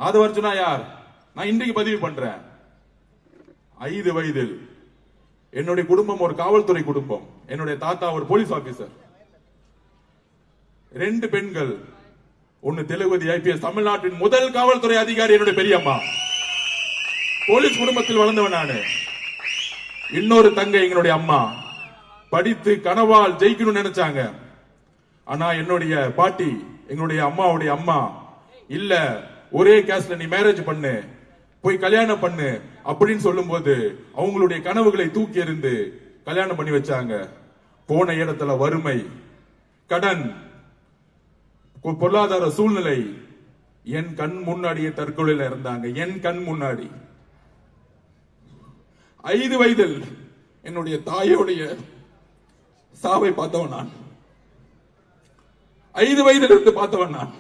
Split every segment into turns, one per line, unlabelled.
ஆதவர்ஜுனா யார்? நான் இன்றைக்கு பதிவு பண்றேன். 5 வயதில் என்னுடைய குடும்பம் ஒரு காவல்துறை குடும்பம். என்னுடைய தாத்தா ஒரு போலீஸ் ஆபீசர். 2 பெண்கள், ஒன்னு தெலுங்குதி ஐபிஎஸ், தமிழ்நாட்டின் முதல் காவல்துறை அதிகாரி என்னுடைய பெரியம்மா. போலீஸ் குடும்பத்தில் வளர்ந்தவன் நானு. இன்னொரு தங்கை எங்களுடைய அம்மா. படித்து கனவால் ஜெயிக்கணும்னு நினைச்சாங்க. ஆனா என்னுடைய பாட்டி, எங்களுடைய அம்மாவுடைய அம்மா, இல்ல ஒரே கேஸ்ட்ல நீ மேரேஜ் பண்ணு, போய் கல்யாணம் பண்ணு அப்படின்னு சொல்லும் போது அவங்களுடைய கனவுகளை தூக்கி எறிந்து கல்யாணம் பண்ணி வச்சாங்க. போன இடத்துல வறுமை, கடன், பொருளாதார சூழ்நிலை, என் கண் முன்னாடியே தற்கொலையில் இருந்தாங்க. என் கண் முன்னாடி 5 வயதில் என்னுடைய தாயோடைய சாவை பார்த்தவன் நான். 5 வயதில் இருந்து பார்த்தவன் நான்.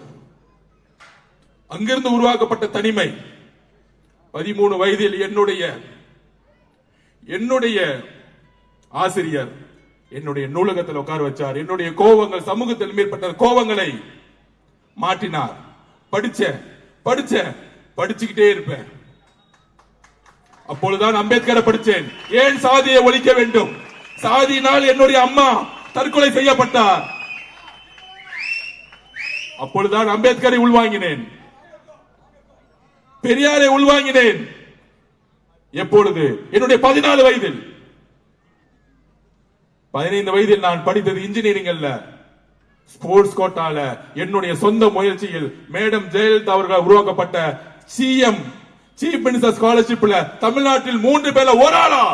அங்கிருந்து உருவாக்கப்பட்ட தனிமை. 13 வயதில் என்னுடைய ஆசிரியர் என்னுடைய நூலகத்தில் உட்கார வச்சார். என்னுடைய கோபங்கள், சமூகத்தில் மேற்பட்ட கோபங்களை மாற்றினார். படிச்சுக்கிட்டே இருப்பேன். அப்பொழுதுதான் அம்பேத்கரை படிச்சேன். ஏன் சாதியை ஒழிக்க வேண்டும்? சாதியினால் என்னுடைய அம்மா தற்கொலை செய்யப்பட்டார். அப்பொழுதுதான் அம்பேத்கரை உள்வாங்கினேன், பெரியாரை உள்வாங்கினேன். எப்பொழுது? என்னுடைய 14 வயதில். 15 வயதில் நான் படித்தது இன்ஜினியரிங் அல்ல, ஸ்போர்ட்ஸ் கோட்டால என்னுடைய சொந்த முயற்சியில் மேடம் ஜெயலலிதா அவர்கள் உருவாக்கப்பட்ட சிஎம் சீஃப் மினிஸ்டர் ஸ்காலர்ஷிப்ல தமிழ்நாட்டில் 3 பேர்ல ஒரு ஆளா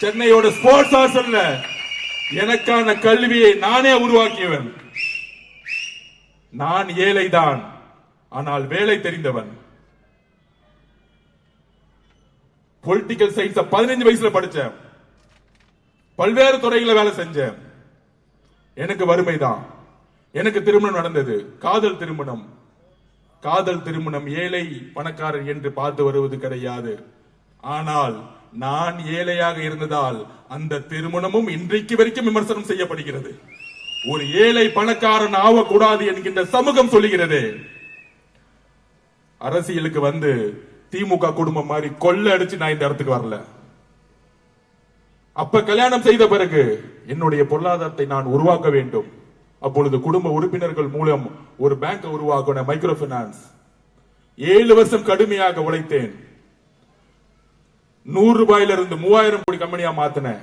சென்னையோட ஸ்போர்ட்ஸ் ஹாஸ்டல்ல எனக்கான கல்வியை நானே உருவாக்கியவன். நான் ஏழைதான், ஆனால் வேலை தெரிந்தவன். பொலிட்டிக்கல் சயின்ஸ் 15 வயசுல படிச்சேன். பல்வேறு துறைகளை வேலை செஞ்சேன். எனக்கு வறுமைதான். எனக்கு திருமணம் நடந்தது, காதல் திருமணம். காதல் திருமணம் ஏழை பணக்காரர் என்று பார்த்து வருவது கிடையாது. ஆனால் நான் ஏழையாக இருந்ததால் அந்த திருமணமும் இன்றைக்கு வரைக்கும் விமர்சனம் செய்யப்படுகிறது. ஒரு ஏழை பணக்காரன் ஆகக்கூடாது என்கின்ற சமூகம் சொல்லுகிறது. அரசியலுக்கு வந்து திமுக குடும்பம் மாதிரி கொள்ள அடிச்சு நான் இந்த இடத்துக்கு வரல. அப்ப கல்யாணம் செய்த பிறகு என்னுடைய பொருளாதாரத்தை நான் உருவாக்க வேண்டும். அப்பொழுது குடும்ப உறுப்பினர்கள் மூலம் ஒரு பேங்க் உருவாக்கின, மைக்ரோ பைனான்ஸ். 7 வருஷம் கடுமையாக உழைத்தேன். 100 ரூபாயில இருந்து 3000 கோடி கம்பெனியா மாத்தினேன்.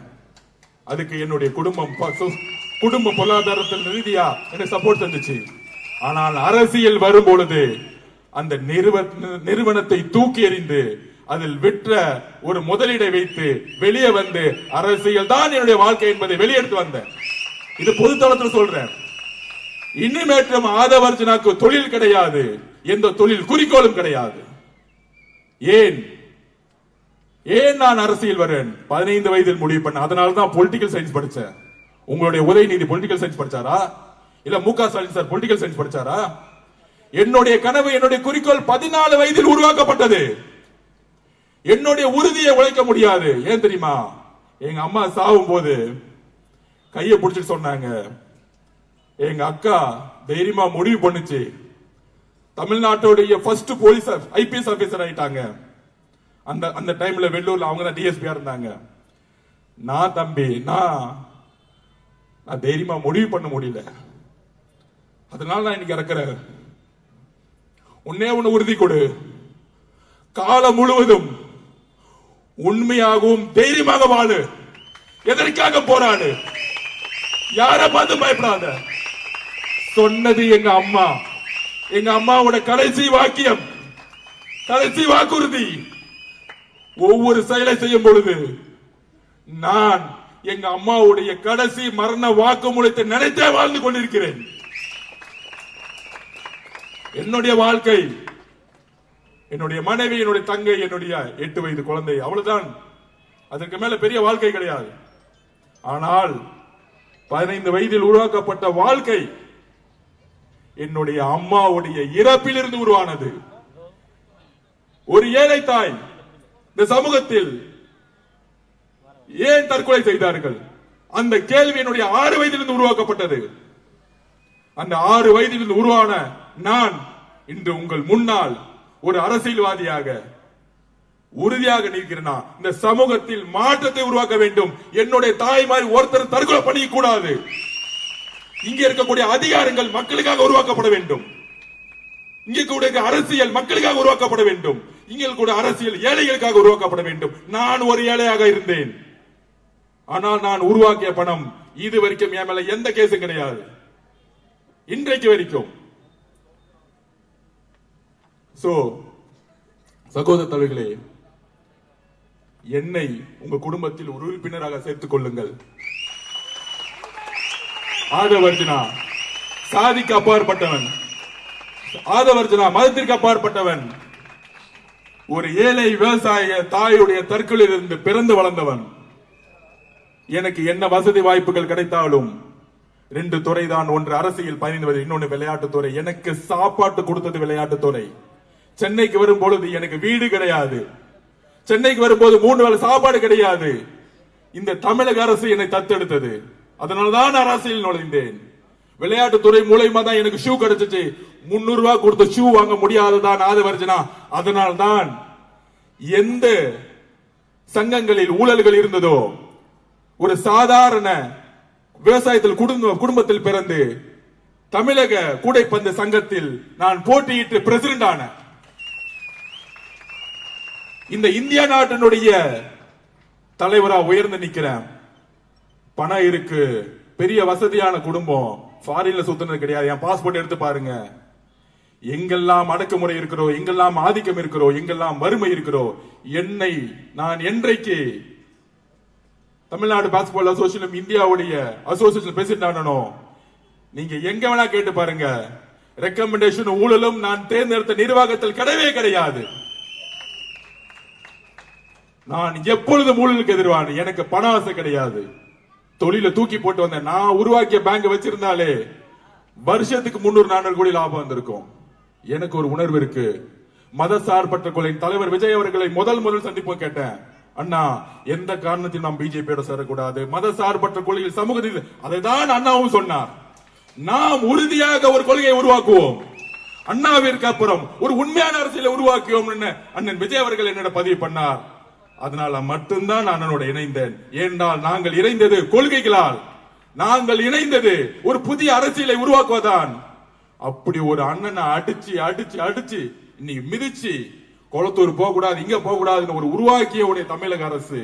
அதுக்கு என்னுடைய குடும்ப பொருளாதாரத்தில் ரீதியா எனக்கு சப்போர்ட் தந்துச்சு. ஆனால் அரசியல் வரும் பொழுது அந்த நிறுவனத்தை தூக்கி எறிந்து அதில் விற்ற ஒரு முதலீடை வைத்து வெளியே வந்து அரசியல் தான் என்னுடைய வாழ்க்கை என்பதை வெளியெடுத்து வந்தேன். இது பொதுத்தளத்தில் சொல்றேன். இனிமேற்றும் ஆதவர்ஜுனாக்கு தொழில் கிடையாது, எந்த தொழில் குறிக்கோளும் கிடையாது. ஏன் நான் அரசியல் வரேன்? 15 வயதில் முடிவு பண்ண. அதனால்தான் பொலிட்டிக்கல் சயின்ஸ் படிச்சேன். உங்களுடைய உதயநிதி பொலிட்டிக்கல் சயின்ஸ் படிச்சாரா? இல்ல முக ஸ்டாலின் சார் பொலிட்டிக்கல் சயின்ஸ் படிச்சாரா? என்னுடைய கனவு, என்னுடைய குறிக்கோள் 14 வயதில் உருவாக்கப்பட்டது. என்னுடைய உறுதியை உழைக்க முடியாது. ஏன் தெரியுமா? எங்க அம்மா சாவும் போது கையை பிடிச்சிட்டு சொன்னாங்க, எங்க அக்கா தைரியமா முடிவு பண்ணுச்சு, தமிழ்நாட்டுடைய ஃபர்ஸ்ட் போலீஸ் ஐபிஎஸ் ஆபீசர் ஆயிட்டாங்க. அந்த டைம்ல வெள்ளூர்ல அவங்க தான் டிஎஸ்பியா இருந்தாங்க. நான் தம்பி, நான் தைரியமா முடிவு பண்ண முடியல. அதனால நான் இன்னைக்கு இறக்குறேன். ஒண்ணு உறுதி கொடு, காலம் முழுவதும் உண்மையாகவும் தைரியமாக வாழு, எதற்காக போராடு, யார பார்த்து பயப்படாத. சொன்னது எங்க அம்மா. எங்க அம்மாவோட கடைசி வாக்கியம், கடைசி வாக்குறுதி. ஒவ்வொரு செயலை செய்யும் பொழுது நான் எங்க அம்மாவுடைய கடைசி மரண வாக்குமூலத்தை நினைத்தே வாழ்ந்து கொண்டிருக்கிறேன். என்னுடைய வாழ்க்கை, என்னுடைய மனைவி, என்னுடைய தங்கை, என்னுடைய 8 வயது குழந்தை, அவ்வளவுதான். அதற்கு மேல பெரிய வாழ்க்கை கிடையாது. ஆனால் 15 வயதில் உருவாக்கப்பட்ட வாழ்க்கை என்னுடைய அம்மாவுடைய இறப்பிலிருந்து உருவானது. ஒரு ஏழை தாய் இந்த சமூகத்தில் ஏன் தற்கொலை செய்தார்கள்? அந்த கேள்வி என்னுடைய 6 வயதிலிருந்து உருவாக்கப்பட்டது. அந்த 6 வயதிலிருந்து உருவான நான் இன்று உங்கள் முன்னால் ஒரு அரசியல்வாதியாக உறுதியாக நிற்கிறேன். இந்த சமூகத்தில் மாற்றத்தை உருவாக்க வேண்டும். என்னுடைய தாய்மாரி ஒருத்தர் தற்கொலை பண்ணிக்க கூடாது. இங்க இருக்கக்கூடிய அதிகாரங்கள் மக்களுக்காக உருவாக்கப்பட வேண்டும். இங்க கூடிய அரசியல் மக்களுக்காக உருவாக்கப்பட வேண்டும். இங்க கூட அரசியல் ஏழைகளுக்காக உருவாக்கப்பட வேண்டும். நான் ஒரு ஏழையாக இருந்தேன். ஆனால் நான் உருவாக்கிய பணம் இது வரைக்கும் என் மேல எந்த கேஸும் கிடையாது, இன்றைக்கு வரைக்கும். சகோதர தலைவர்களே, என்னை உங்க குடும்பத்தில் ஒரு உறுப்பினராக சேர்த்துக் கொள்ளுங்கள். ஆதவர்ஜுனா சாதிக்கு அப்பாற்பட்டவன், ஆதவர்ஜுனா மதத்திற்கு அப்பாற்பட்டவன், ஒரு ஏழை விவசாய தாயுடைய தற்கொலையில் இருந்து பிறந்து வளர்ந்தவன். எனக்கு என்ன வசதி வாய்ப்புகள் கிடைத்தாலும் 2 துறை தான். ஒன்று அரசியல் பயணிவது, இன்னொன்று விளையாட்டுத்துறை. எனக்கு சாப்பாட்டு கொடுத்தது விளையாட்டுத்துறை. சென்னைக்கு வரும்பொழுது எனக்கு வீடு கிடையாது. சென்னைக்கு வரும்போது 3 வேளை சாப்பாடு கிடையாது. இந்த தமிழக அரசு என்னை தத்தெடுத்தது. அதனால்தான் நான் அரசியல் நுழைந்தேன். விளையாட்டுத்துறை மூலமா தான் எனக்கு ஷூ கிடைச்சிச்சு. 300 ரூபாய் கொடுத்த ஷூ வாங்க முடியாததான் ஆதவர்ஜுனா. அதனால்தான் எந்த சங்கங்களில் ஊழல்கள் இருந்ததோ, ஒரு சாதாரண விவசாயத்தில் குடும்பத்தில் பிறந்து தமிழக கூடைப்பந்து சங்கத்தில் நான் போட்டியிட்டு பிரசிடென்ட் ஆன இந்த இந்தியா நாட்டினுடைய தலைவரா உயர்ந்து நிக்கிறேன். பணம் இருக்கு, பெரிய வசதியான குடும்பம், ஃபாரின்ல சுத்தினது கிடையாது. என் பாஸ்போர்ட் எடுத்து பாருங்க. எங்கெல்லாம் அடக்குமுறை இருக்கிறோ, எங்கெல்லாம் ஆதிக்கம் இருக்கிறோ, எங்கெல்லாம் வறுமை இருக்கிறோ, என்னை நான் என்றைக்கு தமிழ்நாடு பாஸ்போர்ட் அசோசியேஷன் இந்தியாவுடைய அசோசியேஷன் பிரசிடென்ட் ஆனனோ, நீங்க எங்க வேணா கேட்டு பாருங்க, ரெக்கமெண்டேஷன் ஊழலும் நான் தேர்ந்தெடுத்த நிர்வாகத்தில் கிடையவே கிடையாது. நான் எப்பொழுதும் ஊழலுக்கு எதிர்வான. எனக்கு பண ஆசை கிடையாது. தொழில தூக்கி போட்டு வந்தேன். நான் உருவாக்கிய பேங்க் வச்சிருந்தாலே வருஷத்துக்கு 300-400 கோடி லாபம் வந்திருக்கும். எனக்கு ஒரு உணர்வு இருக்கு. மத சார்பற்ற கொள்கையின் தலைவர் விஜய் அவர்களை முதல் சந்திப்போம் கேட்டேன். அண்ணா, எந்த காரணத்தையும் நாம் பிஜேபியோட சேரக்கூடாது, மத சார்பற்ற கொள்கையில் சமூக நீதி, அதை தான் அண்ணாவும் சொன்னார். நாம் உறுதியாக ஒரு கொள்கையை உருவாக்குவோம். அண்ணாவிற்கு அப்புறம் ஒரு உண்மையான அரசியலை உருவாக்குவோம். அண்ணன் விஜய் அவர்கள் என்னோட பதிவு பண்ணார். அதனால மட்டும்தான் நான் அண்ணனோட இணைந்தேன். ஏனென்றால் நாங்கள் இணைந்தது கொள்கைகளால், நாங்கள் இணைந்தது ஒரு புதிய அரசியலை உருவாக்குவதான். அப்படி ஒரு அண்ணனை அடிச்சு அடிச்சு அடிச்சு இன்னைக்கு மிதிச்சு, கொளத்தூர் போக கூடாது, இங்க போக கூடாதுன்னு ஒரு உருவாக்கிய தமிழக அரசு